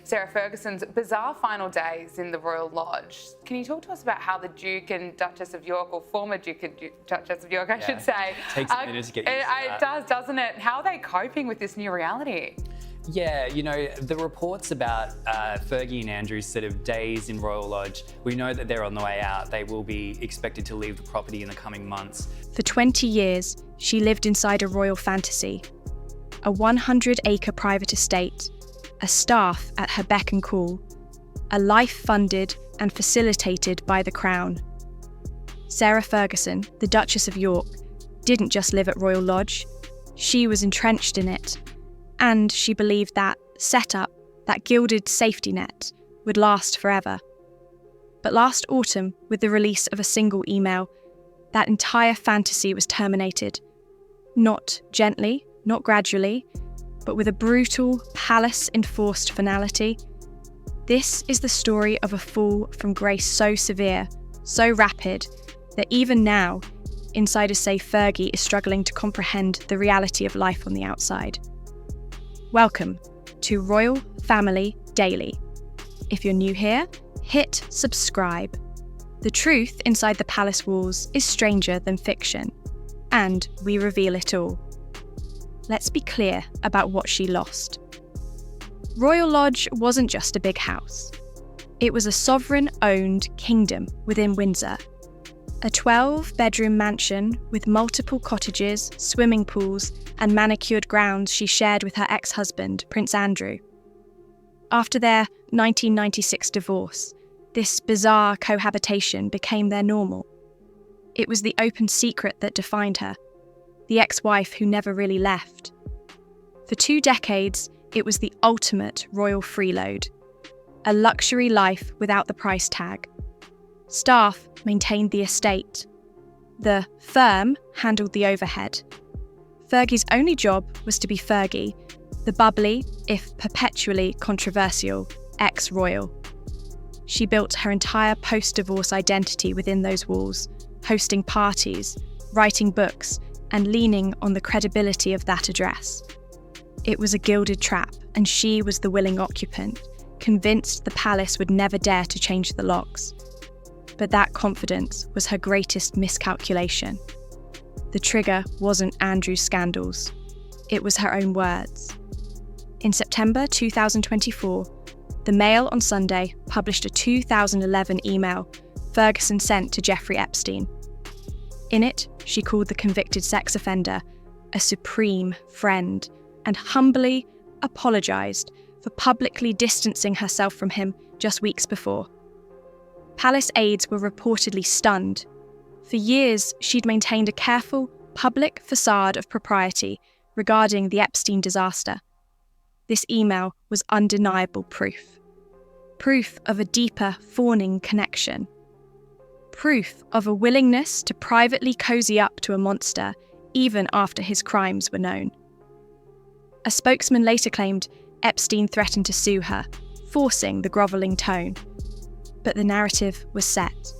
Sarah Ferguson's bizarre final days in the Royal Lodge. Can you talk to us about how the Duke and Duchess of York, or former Duke and Duchess of York, I should say. It takes a minute to get used to that. It does, doesn't it? How are they coping with this new reality? Yeah, you know, the reports about Fergie and Andrew's sort of days in Royal Lodge, we know that they're on the way out. They will be expected to leave the property in the coming months. For 20 years, she lived inside a royal fantasy. A 100-acre private estate, a staff at her beck and call, a life funded and facilitated by the Crown. Sarah Ferguson, the Duchess of York, didn't just live at Royal Lodge, she was entrenched in it. And she believed that setup, that gilded safety net, would last forever. But last autumn, with the release of a single email, that entire fantasy was terminated. Not gently, not gradually, but with a brutal, palace-enforced finality. This is the story of a fall from grace so severe, so rapid, that even now, insiders say Fergie is struggling to comprehend the reality of life on the outside. Welcome to Royal Family Daily. If you're new here, hit subscribe. The truth inside the palace walls is stranger than fiction, and we reveal it all. Let's be clear about what she lost. Royal Lodge wasn't just a big house. It was a sovereign-owned kingdom within Windsor. A 12-bedroom mansion with multiple cottages, swimming pools, and manicured grounds she shared with her ex-husband, Prince Andrew. After their 1996 divorce, this bizarre cohabitation became their normal. It was the open secret that defined her, the ex-wife who never really left. For 2 decades, it was the ultimate royal freeload, a luxury life without the price tag. Staff maintained the estate. The firm handled the overhead. Fergie's only job was to be Fergie, the bubbly, if perpetually controversial, ex-royal. She built her entire post-divorce identity within those walls, hosting parties, writing books, and leaning on the credibility of that address. It was a gilded trap, and she was the willing occupant, convinced the palace would never dare to change the locks. But that confidence was her greatest miscalculation. The trigger wasn't Andrew's scandals. It was her own words. In September 2024, the Mail on Sunday published a 2011 email Ferguson sent to Jeffrey Epstein. In it, she called the convicted sex offender a supreme friend and humbly apologised for publicly distancing herself from him just weeks before. Palace aides were reportedly stunned. For years, she'd maintained a careful, public facade of propriety regarding the Epstein disaster. This email was undeniable proof. Proof of a deeper, fawning connection. Proof of a willingness to privately cozy up to a monster even after his crimes were known. A spokesman later claimed Epstein threatened to sue her, forcing the grovelling tone. But the narrative was set.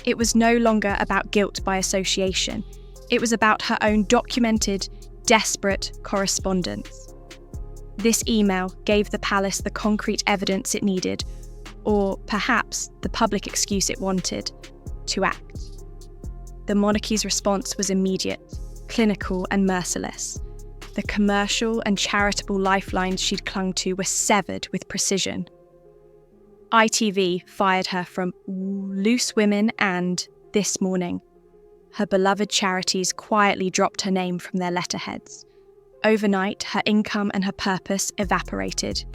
It was no longer about guilt by association. It was about her own documented, desperate correspondence. This email gave the palace the concrete evidence it needed, or perhaps the public excuse it wanted, to act. The monarchy's response was immediate, clinical and merciless. The commercial and charitable lifelines she'd clung to were severed with precision. ITV fired her from Loose Women and This Morning. Her beloved charities quietly dropped her name from their letterheads. Overnight, her income and her purpose evaporated.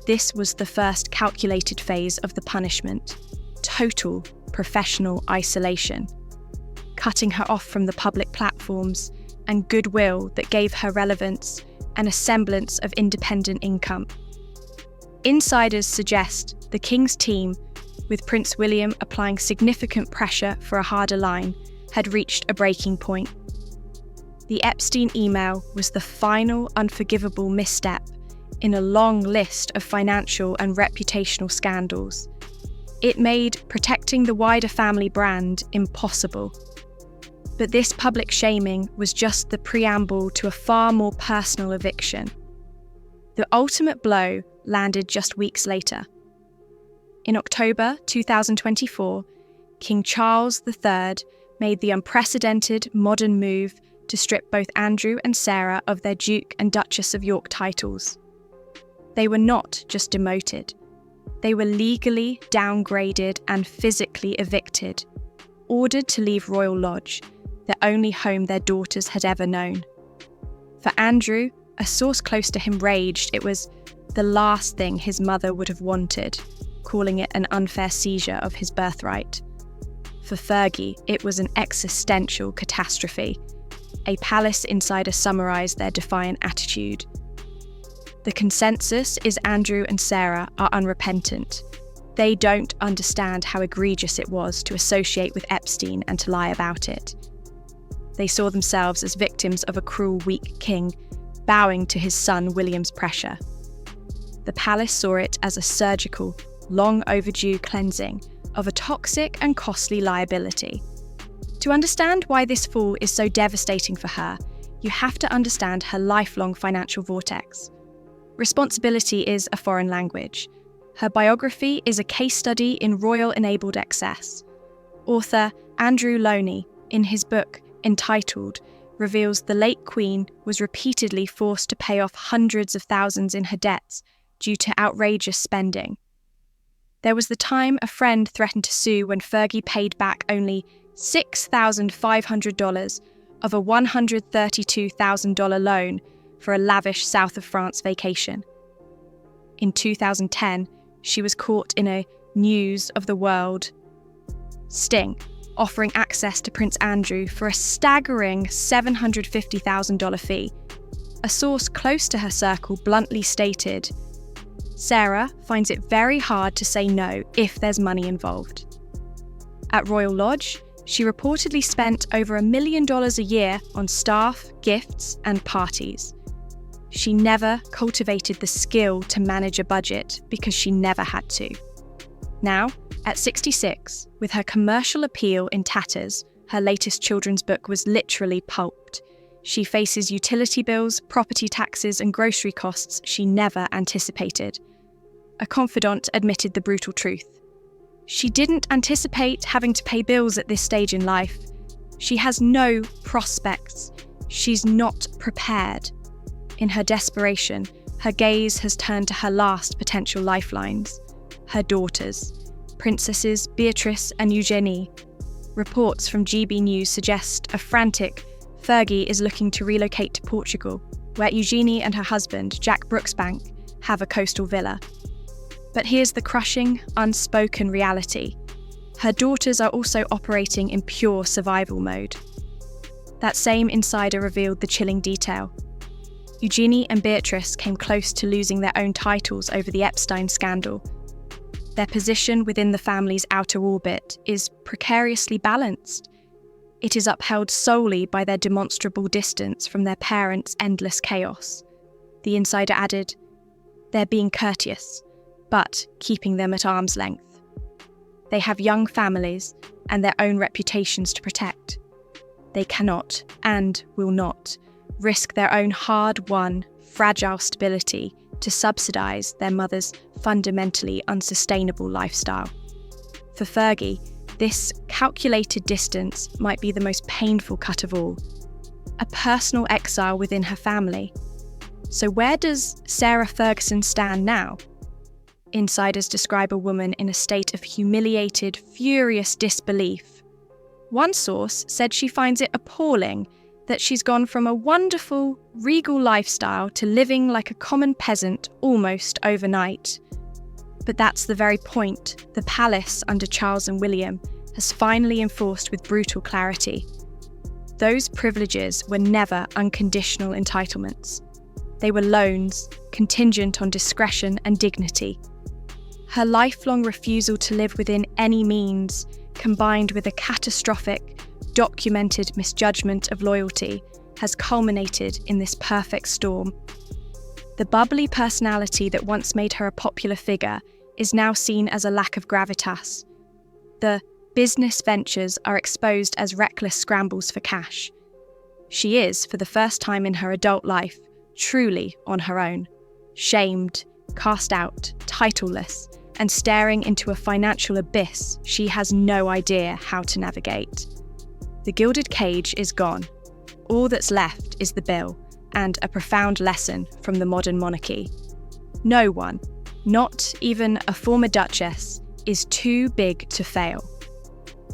This was the first calculated phase of the punishment: total professional isolation, cutting her off from the public platforms and goodwill that gave her relevance and a semblance of independent income. Insiders suggest the King's team, with Prince William applying significant pressure for a harder line, had reached a breaking point. The Epstein email was the final unforgivable misstep in a long list of financial and reputational scandals. It made protecting the wider family brand impossible. But this public shaming was just the preamble to a far more personal eviction. The ultimate blow landed just weeks later. In October 2024, King Charles III made the unprecedented modern move to strip both Andrew and Sarah of their Duke and Duchess of York titles. They were not just demoted. They were legally downgraded and physically evicted, ordered to leave Royal Lodge, the only home their daughters had ever known. For Andrew, a source close to him raged it was the last thing his mother would have wanted, calling it an unfair seizure of his birthright. For Fergie, it was an existential catastrophe. A palace insider summarised their defiant attitude. The consensus is Andrew and Sarah are unrepentant. They don't understand how egregious it was to associate with Epstein and to lie about it. They saw themselves as victims of a cruel, weak king, bowing to his son William's pressure. The palace saw it as a surgical, long overdue cleansing of a toxic and costly liability. To understand why this fall is so devastating for her, you have to understand her lifelong financial vortex. Responsibility is a foreign language. Her biography is a case study in royal-enabled excess. Author Andrew Loney, in his book entitled, reveals the late Queen was repeatedly forced to pay off hundreds of thousands in her debts due to outrageous spending. There was the time a friend threatened to sue when Fergie paid back only $6,500 of a $132,000 loan for a lavish south of France vacation. In 2010, she was caught in a News of the World sting, offering access to Prince Andrew for a staggering $750,000 fee. A source close to her circle bluntly stated, Sarah finds it very hard to say no if there's money involved. At Royal Lodge, she reportedly spent over $1 million a year on staff, gifts, and parties. She never cultivated the skill to manage a budget because she never had to. Now, at 66, with her commercial appeal in tatters, her latest children's book was literally pulped. She faces utility bills, property taxes, and grocery costs she never anticipated. A confidant admitted the brutal truth. She didn't anticipate having to pay bills at this stage in life. She has no prospects. She's not prepared. In her desperation, her gaze has turned to her last potential lifelines, her daughters, Princesses Beatrice and Eugenie. Reports from GB News suggest a frantic Fergie is looking to relocate to Portugal, where Eugenie and her husband, Jack Brooksbank, have a coastal villa. But here's the crushing, unspoken reality. Her daughters are also operating in pure survival mode. That same insider revealed the chilling detail. Eugenie and Beatrice came close to losing their own titles over the Epstein scandal. Their position within the family's outer orbit is precariously balanced. It is upheld solely by their demonstrable distance from their parents' endless chaos. The insider added, they're being courteous, but keeping them at arm's length. They have young families and their own reputations to protect. They cannot, and will not, risk their own hard-won, fragile stability to subsidise their mother's fundamentally unsustainable lifestyle. For Fergie, this calculated distance might be the most painful cut of all. A personal exile within her family. So where does Sarah Ferguson stand now? Insiders describe a woman in a state of humiliated, furious disbelief. One source said she finds it appalling that she's gone from a wonderful, regal lifestyle to living like a common peasant almost overnight. But that's the very point the palace under Charles and William has finally enforced with brutal clarity. Those privileges were never unconditional entitlements. They were loans, contingent on discretion and dignity. Her lifelong refusal to live within any means, combined with a catastrophic, documented misjudgment of loyalty, has culminated in this perfect storm. The bubbly personality that once made her a popular figure is now seen as a lack of gravitas. The business ventures are exposed as reckless scrambles for cash. She is, for the first time in her adult life, truly on her own, shamed, cast out, titleless, and staring into a financial abyss she has no idea how to navigate. The gilded cage is gone. All that's left is the bill and a profound lesson from the modern monarchy. No one, not even a former Duchess, is too big to fail.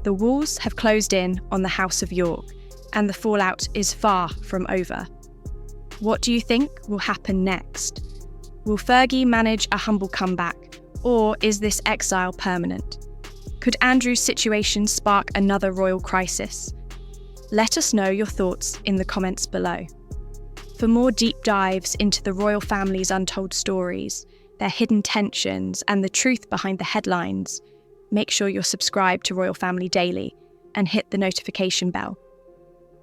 The walls have closed in on the House of York, and the fallout is far from over. What do you think will happen next? Will Fergie manage a humble comeback, or is this exile permanent? Could Andrew's situation spark another royal crisis? Let us know your thoughts in the comments below. For more deep dives into the royal family's untold stories, their hidden tensions, and the truth behind the headlines, make sure you're subscribed to Royal Family Daily and hit the notification bell.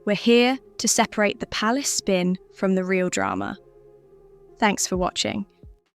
We're here to separate the palace spin from the real drama. Thanks for watching.